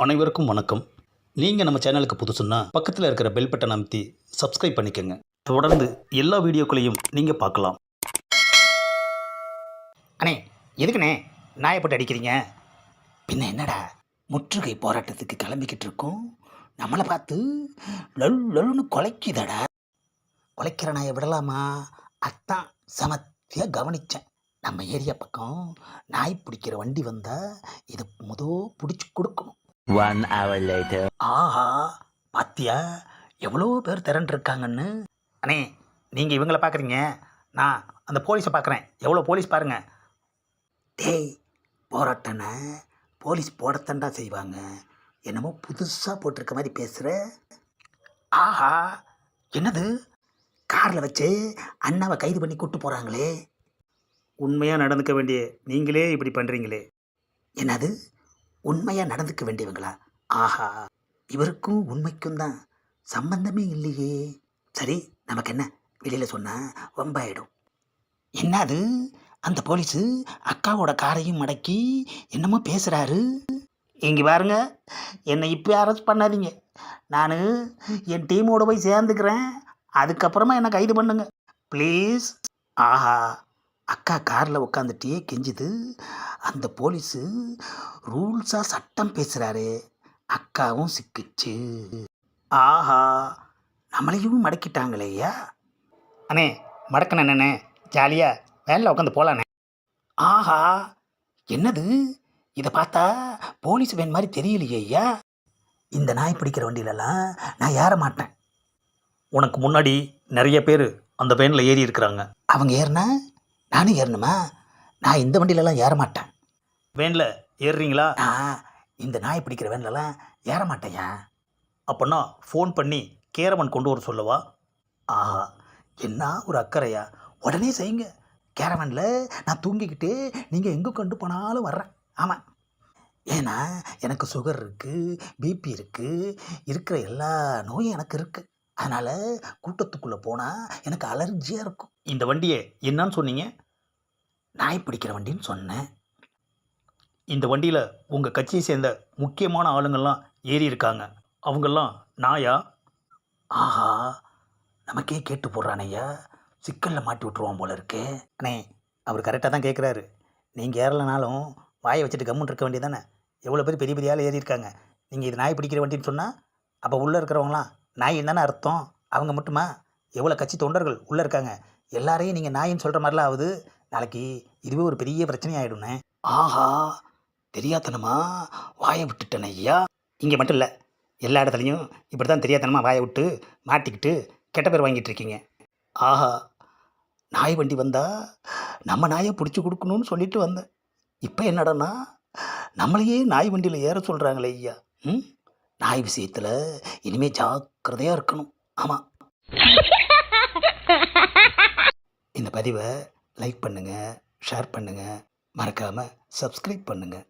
அனைவருக்கும் வணக்கம். நீங்கள் நம்ம சேனலுக்கு புதுசுன்னா பக்கத்தில் இருக்கிற பெல் பட்டன் அமைத்தி சப்ஸ்கிரைப் பண்ணிக்கோங்க. தொடர்ந்து எல்லா வீடியோக்களையும் நீங்கள் பார்க்கலாம். அண்ணே, எதுக்குண்ணே நாயை போட்டு அடிக்கிறீங்க? பின்ன என்னடா, முற்றுகை போராட்டத்துக்கு கிளம்பிக்கிட்டு இருக்கோம், நம்மளை பார்த்து லொல்லுன்னு குலைக்குதடா. குலைக்கிற நாயை விடலாமா? அதான் சமத்தியாக கவனித்தேன். நம்ம ஏரியா பக்கம் நாய் பிடிக்கிற வண்டி வந்தால் இதை பிடிச்சி கொடுக்கணும். 1 hour later. ஆஹா, பாத்தியா எவ்வளோ பேர் திரண்டிருக்காங்கன்னு. அண்ணே, நீங்கள் இவங்கள பார்க்குறீங்க, நான் அந்த போலீஸை பார்க்குறேன். எவ்வளோ போலீஸ் பாருங்க. டேய், போராட்டனை போலீஸ் போடத்தண்டா செய்வாங்க. என்னமோ புதுசாக போட்டிருக்க மாதிரி பேசுகிற. ஆஹா, என்னது, காரில் வச்சு அண்ணாவை கைது பண்ணி கூட்டு போகிறாங்களே. உண்மையாக நடந்துக்க வேண்டிய நீங்களே இப்படி பண்ணுறீங்களே. என்னது, உண்மையாக நடந்துக்க வேண்டியவங்களா? ஆஹா, இவருக்கும் உண்மைக்கும் தான் சம்பந்தமே இல்லையே. சரி, நமக்கு என்ன, வெளியில் சொன்னால் வம்பாயிடும். என்னது, அந்த போலீஸு அக்காவோட காரையும் மடக்கி என்னமோ பேசுகிறாரு. இங்கே பாருங்க, என்னை இப்போ அரெஸ்ட் பண்ணாதீங்க. நான் என் டீமோடு போய் சேர்ந்துக்கிறேன். அதுக்கப்புறமா என்னை கைது பண்ணுங்க ப்ளீஸ். ஆஹா, அக்கா காரில் உட்காந்துட்டே கெஞ்சுது. அந்த போலீஸு ரூல்ஸாக சட்டம் பேசுகிறாரு. அக்காவும் சிக்கிச்சு. ஆஹா, நம்மளையும் மடக்கிட்டாங்களேயா. அண்ணே, மடக்கணே அண்ணே, ஜாலியாக வேனில் உட்காந்து போகலாண்ணே. ஆஹா, என்னது, இதை பார்த்தா போலீஸ் வேன் மாதிரி தெரியலையே ஐயா. இந்த நாய் பிடிக்கிற வண்டியிலலாம் நான் ஏற மாட்டேன். உனக்கு முன்னாடி நிறைய பேர் அந்த வேனில் ஏறி இருக்கிறாங்க. அவங்க ஏறினா நானும் ஏறணுமா? நான் இந்த வண்டியிலலாம் ஏற மாட்டேன். வேனில் ஏறுறீங்களா? நான் இந்த நாய் பிடிக்கிற வேன்லலாம் ஏற மாட்டேயா. அப்போன்னா ஃபோன் பண்ணி கேரவன் கொண்டு வர சொல்லவா? ஆஹா, என்ன ஒரு அக்கறையா. உடனே செய்யுங்க. கேரவனில் நான் தூங்கிக்கிட்டு நீங்கள் எங்கே கொண்டு போனாலும் வர்றேன். ஆமாம், ஏன்னா எனக்கு சுகர் இருக்குது, பிபி இருக்குது, இருக்கிற எல்லா நோயும் எனக்கு இருக்குது. அதனால் கூட்டத்துக்குள்ளே போனால் எனக்கு அலர்ஜியாக இருக்கும். இந்த வண்டியை என்னன்னு சொன்னீங்க? நாய் பிடிக்கிற வண்டின்னு சொன்னேன். இந்த வண்டியில் உங்கள் கட்சியை சேர்ந்த முக்கியமான ஆளுங்கள்லாம் ஏறி இருக்காங்க. அவங்கெல்லாம் நாயா? ஆஹா, நமக்கே கேட்டு போடுறானையா. சிக்கலில் மாட்டி விட்ருவான் போல இருக்கே. அண்ணே, அவர் கரெக்டாக தான் கேட்குறாரு. நீங்கள் ஏறலைனாலும் வாயை வச்சுட்டு கம்முன்னு இருக்க வேண்டியதானே. எவ்வளோ பேர் பெரிய பெரிய ஆள் ஏறி இருக்காங்க. நீங்கள் இது நாய் பிடிக்கிற வண்டின்னு சொன்னால் அப்போ உள்ளே இருக்கிறவங்களாம் நாய் என்னன்னு அர்த்தம்? அவங்க மட்டுமா? எவ்வளோ கட்சி தொண்டர்கள் உள்ளே இருக்காங்க. எல்லாரையும் நீங்கள் நாயின்னு சொல்கிற மாதிரிலாம் ஆகுது. நாளைக்கு இதுவே ஒரு பெரிய பிரச்சனை ஆகிடும்ண்ணே. ஆஹா, தெரியாதனமா வாயை விட்டுட்டேன் ஐயா. இங்கே மட்டும் இல்லை, எல்லா இடத்துலையும் இப்படி தான் தெரியாதனமா வாயை விட்டு மாட்டிக்கிட்டு கெட்ட பேர் வாங்கிட்டு இருக்கீங்க. ஆஹா, நாய் வண்டி வந்தால் நம்ம நாயை பிடிச்சி கொடுக்கணும்னு சொல்லிட்டு வந்தேன். இப்போ என்னடனா நம்மளையே நாய் வண்டியில் ஏற சொல்கிறாங்களே ஐயா. நாய் விஷயத்தில் இனிமேல் ஜாக்கிரதையாக இருக்கணும். ஆமாம், இந்த பதிவை லைக் பண்ணுங்கள், ஷேர் பண்ணுங்கள், மறக்காமல் சப்ஸ்கிரைப் பண்ணுங்கள்.